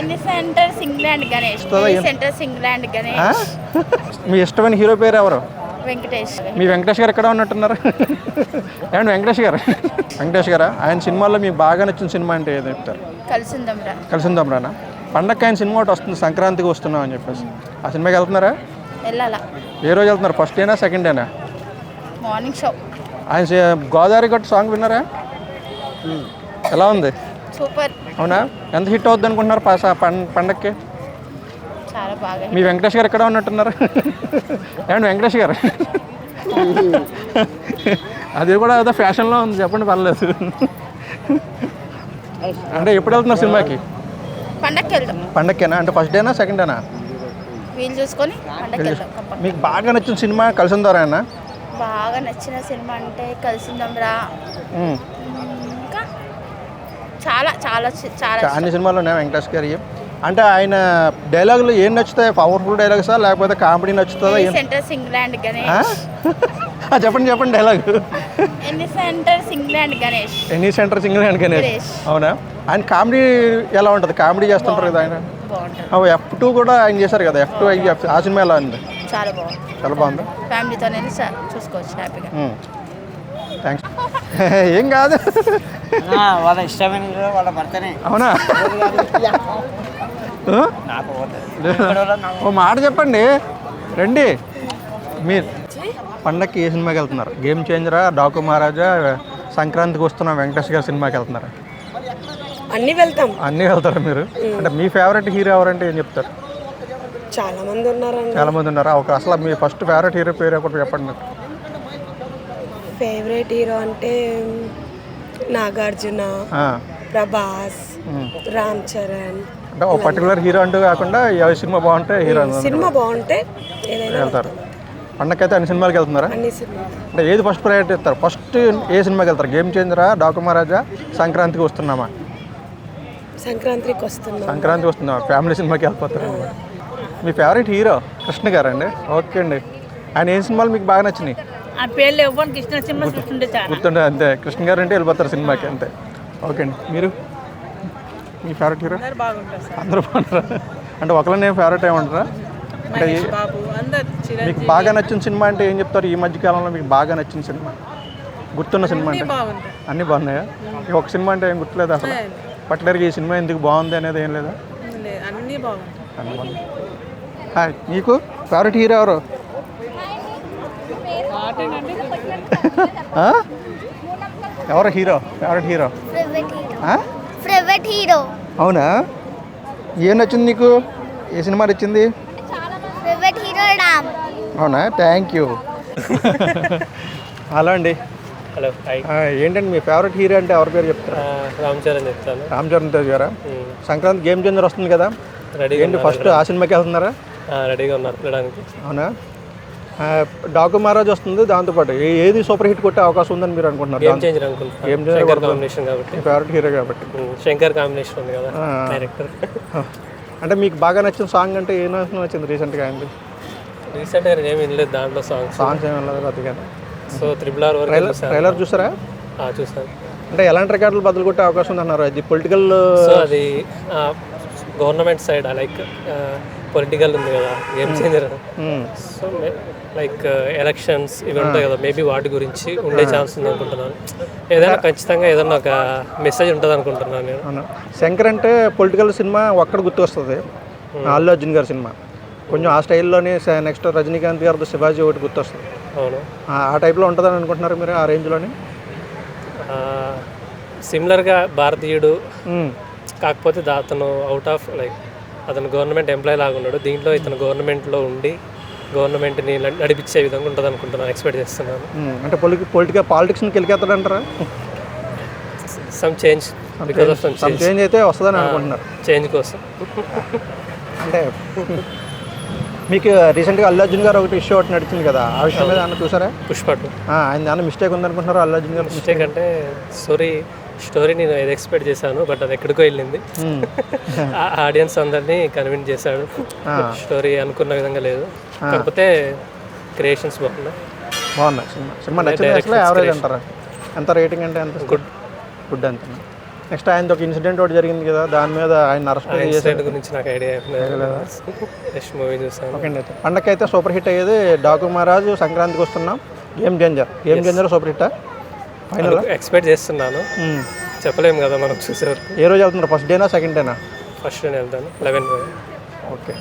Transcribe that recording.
ఎన్ని centres England Ganesh. Centres England Ganesh. మీ ఇష్టమైన హీరో పేరు ఎవరు? వెంకటేష్. మీ వెంకటేష్ గారు ఎక్కడ ఉన్నట్టున్నారు? ఏమండి వెంకటేష్ గారు? వెంకటేష్ గారా? ఆయన సినిమాల్లో మీకు బాగా నచ్చిన సినిమా అంటే ఏదో చెప్తారు? కలిసిందమ్రా. కలిసిందమ్రానా? పండగకి ఆయన సినిమా ఒకటి వస్తుంది, సంక్రాంతికి వస్తున్నాం అని చెప్పేసి. ఆ సినిమాకి వెళ్తున్నారా? వెళ్ళాలా. ఏ రోజు వెళ్తున్నారు? ఫస్ట్ డేనా సెకండ్ డేనా? Morning show. ఆయన గోదావరి గట్టు సాంగ్ విన్నారా? ఎలా ఉంది? సూపర్. అవునా? ఎంత హిట్ అవుద్ది అనుకుంటున్నారు పండగకి? చాలా బాగా. మీ వెంకటేష్ గారు ఎక్కడ ఉన్నట్టున్నారు? ఏమండి వెంకటేష్ గారు? అది కూడా ఏదో ఫ్యాషన్లో ఉంది, చెప్పండి పర్లేదు. అంటే ఎప్పుడు వెళ్తున్నారు సినిమాకి? పండగకి వెళ్తాం. పండగకేనా? అంటే ఫస్ట్ డేనా సెకండ్ డేనా? వీలు చూసుకొని పండగకి వెళ్తాం. మీకు బాగా నచ్చిన సినిమా కలిసిందమ్రా? బాగా నచ్చిన సినిమా అంటే కలిసిందమ్రా. ఇంకా చాలా చాలా చాలా అన్ని సినిమాలు ఉన్నాయి వెంకటేష్ గారి. అంటే ఆయన డైలాగులు ఏం నచ్చుతాయి? పవర్ఫుల్ డైలాగ్సా లేకపోతే కామెడీ నచ్చుతుందా? Centres England Ganesh. చెప్పండి డైలాగ్. ఎన్ని సెంటర్స్ ఇంగ్లాండ్ గణేష్. ఎన్ని సెంటర్స్ ఇంగ్లాండ్ గణేష్. అవునా? ఆయన కామెడీ ఎలా ఉంటుంది? కామెడీ చేస్తుంటారు కదా ఆయన. F2 కూడా ఆయన చేశారు కదా, F2 ఆ సినిమా ఎలా ఉంది? చాలా బాగుంది. చాలా బాగుంది. ఫ్యామిలీతో చూసుకోవచ్చు హ్యాపీగా. థ్యాంక్స్. ఏం కాదు, వాళ్ళ ఇష్టమైన వాళ్ళ భర్తనే. అవునా? ఓ మాట చెప్పండి, రండి. మీరు పండగకి ఏ సినిమాకి వెళ్తున్నారు? గేమ్ చేంజరా, డాకు మహారాజా, సంక్రాంతికి వస్తున్న వెంకటేష్ గారి సినిమాకి వెళ్తున్నారా? అన్నీ వెళ్తాం. అన్నీ వెళ్తారా మీరు? అంటే మీ ఫేవరెట్ హీరో ఎవరంటే ఏం చెప్తారు? చాలా మంది ఉన్నారండి. చాలా మంది ఉన్నారా? ఒక అసలు మీ ఫస్ట్ ఫేవరెట్ హీరో పేరు ఒకటి చెప్పండి నాకు. ఫేవరెట్ హీరో అంటే నాగార్జున, ప్రభాస్, రామ్ చరణ్. అంటే ఒక పర్టికులర్ హీరో అంటూ కాకుండా ఏ సినిమా బాగుంటే హీరో సినిమా బాగుంటే ఏదైనా వెళ్తారు. పండగకైతే అన్ని సినిమాలకి వెళ్తున్నారా? అన్ని సినిమా. అంటే ఏది ఫస్ట్ ప్రయారిటీ ఇస్తారు? ఫస్ట్ ఏ సినిమాకి వెళ్తారు? గేమ్ చేంజరా, డాకు మహారాజా, సంక్రాంతికి వస్తున్నామా? సంక్రాంతికి వస్తున్నాం. సంక్రాంతికి వస్తున్నామా? ఫ్యామిలీ సినిమాకి వెళ్ళిపోతారు. మీ ఫేవరెట్ హీరో కృష్ణ గారు అండి? ఓకే అండి. ఆయన ఏ సినిమాలు మీకు బాగా నచ్చినాయి? ఆ పేర్లు ఇవ్వండి. కృష్ణ సినిమా గుర్తుండే అంతే. కృష్ణ గారు అంటే వెళ్ళిపోతారు సినిమాకి అంతే. ఓకే అండి. మీరు మీ ఫేవరెట్ హీరో? అందరూ బాగుంటారా? అంటే ఒకళ్ళనే ఫేవరెట్ ఏమంటారా? అంటే మీకు బాగా నచ్చిన సినిమా అంటే ఏం చెప్తారు? ఈ మధ్య కాలంలో మీకు బాగా నచ్చిన సినిమా, గుర్తున్న సినిమా అంటే? అన్నీ బాగున్నాయా? ఒక సినిమా అంటే ఏం గుర్తులేదు అసలు? పర్టికులర్గా ఈ సినిమా ఎందుకు బాగుంది అనేది ఏం లేదా? అన్నీ బాగుంది. అన్నీ బాగుంది. హాయ్, మీకు ఫేవరెట్ హీరో ఎవరు? ఎవరు hero? Favourite hero? Favourite hero. అవునా? ఏం నచ్చింది నీకు? ఏ సినిమా నచ్చింది? Favourite hero Ram. అవునా? Thank you. హలో అండి. హలో. ఏంటండి మీ ఫేవరెట్ హీరో అంటే ఎవరి పేరు చెప్తారా? రామ్ చరణ్ చెప్తాను. రామ్ చరణ్ తేజ్ గారా? సంక్రాంతి గేమ్ చేంజర్ వస్తుంది కదా, ఏంటి ఫస్ట్ ఆ సినిమాకి వెళ్తున్నారా? రెడీగా ఉన్నారు వెళ్ళడానికి. అవునా? డాకు మహారాజ్ వస్తుంది, దాంతోపాటు ఏది సూపర్ హిట్ కొట్టే అవకాశం ఉందని మీరు అనుకుంటున్నారు? గేమ్ చేంజర్ అనుకుంటున్నాను. గేమ్ చేంజర్ కాంబినేషన్ కాబట్టి, ఫేవరెట్ హీరో కాబట్టి. శంకర్ కాంబినేషన్ ఉంది కదా డైరెక్టర్. అంటే మీకు బాగా నచ్చిన సాంగ్ అంటే ఏ నచ్చింది రీసెంట్గా? అయింది రీసెంట్గా ఏమి వినలేదు దాంట్లో సాంగ్స్ ఏమి వెళ్ళదు అందుకని. సో RRR వరకు ట్రైలర్ చూసారా? చూసాను. అంటే ఎలాంటి రికార్డులు బదులు కొట్టే అవకాశం ఉంది అన్నారు? అది పొలిటికల్, సో అది గవర్నమెంట్ సైడ్ లైక్ పొలిటికల్ ఉంది కదా game changer. So like elections ఇవి ఉంటాయి కదా, మేబీ వాటి గురించి ఉండే ఛాన్స్ ఉంది అనుకుంటున్నాను. ఏదైనా ఖచ్చితంగా ఏదైనా ఒక మెసేజ్ ఉంటుంది అనుకుంటున్నాను నేను. అవును. శంకర్ అంటే పొలిటికల్ సినిమా ఒక్కడ గుర్తు వస్తుంది, అల్లు అర్జున్ గారి సినిమా. కొంచెం ఆ స్టైల్లోనే నెక్స్ట్ రజనీకాంత్ గారితో శివాజీ ఒకటి గుర్తు వస్తుంది. అవును. ఆ టైప్లో ఉంటుందని అనుకుంటున్నారు మీరు? ఆ రేంజ్లోనే సిమిలర్గా భారతీయుడు, కాకపోతే అతను అవుట్ ఆఫ్ లైక్ అతను గవర్నమెంట్ ఎంప్లాయీ లాగా ఉన్నాడు. దీంట్లో ఇతను గవర్నమెంట్లో ఉండి గవర్నమెంట్ని నడిపించే విధంగా ఉంటుంది అనుకుంటున్నాను, ఎక్స్పెక్ట్ చేస్తున్నాను. అంటే పాలిటిక్స్కి వెళ్ళిపోతాడంటారా? Some change, because of some change అయితే వస్తుందని అనుకుంటున్నారు. చేంజ్ కోసం. అంటే మీకు రీసెంట్గా అల్లు అర్జున్ గారు ఒకటి ఇష్యూ ఒకటి నడిచింది కదా, ఆ విషయం మీద అన్న చూసారా? పుష్ప 2. ఆయన దాని మిస్టేక్ ఉందనుకుంటున్నారు అల్లు అర్జున్ గారు? మిస్టేక్ అంటే స్టోరీ నేను ఏది ఎక్స్పెక్ట్ చేశాను, బట్ అది ఎక్కడికో వెళ్ళింది. ఆడియన్స్ అందరినీ కన్విన్స్ చేశాడు. స్టోరీ అనుకున్న విధంగా లేదు, కాకపోతే క్రియేషన్స్ బాగున్నాయి. సినిమా నచ్చింది. యావరేజ్ అంటారా? ఎంత రేటింగ్ అంటే ఎంత? గుడ్ అంత. నెక్స్ట్ ఆయనతో ఒక ఇన్సిడెంట్ ఒకటి జరిగింది కదా, దాని మీద ఆయన అరెస్ట్ చేశారు. ఇన్సిడెంట్ గురించి నాకు ఐడియా నెక్స్ట్ మూవీ చూసాను. ఓకే అండి. అయితే పండగకి అయితే సూపర్ హిట్ అయ్యేది డాకు మహారాజు, సంక్రాంతికి వస్తున్నాం, game changer super hit final expect చేస్తున్నాను, చెప్పలేము కదా మనం చూసేవారు. ఏ రోజు వెళ్తున్నారు? ఫస్ట్ డేనా సెకండ్ డేనా? ఫస్ట్ నేను వెళ్తాను 11. ఓకే.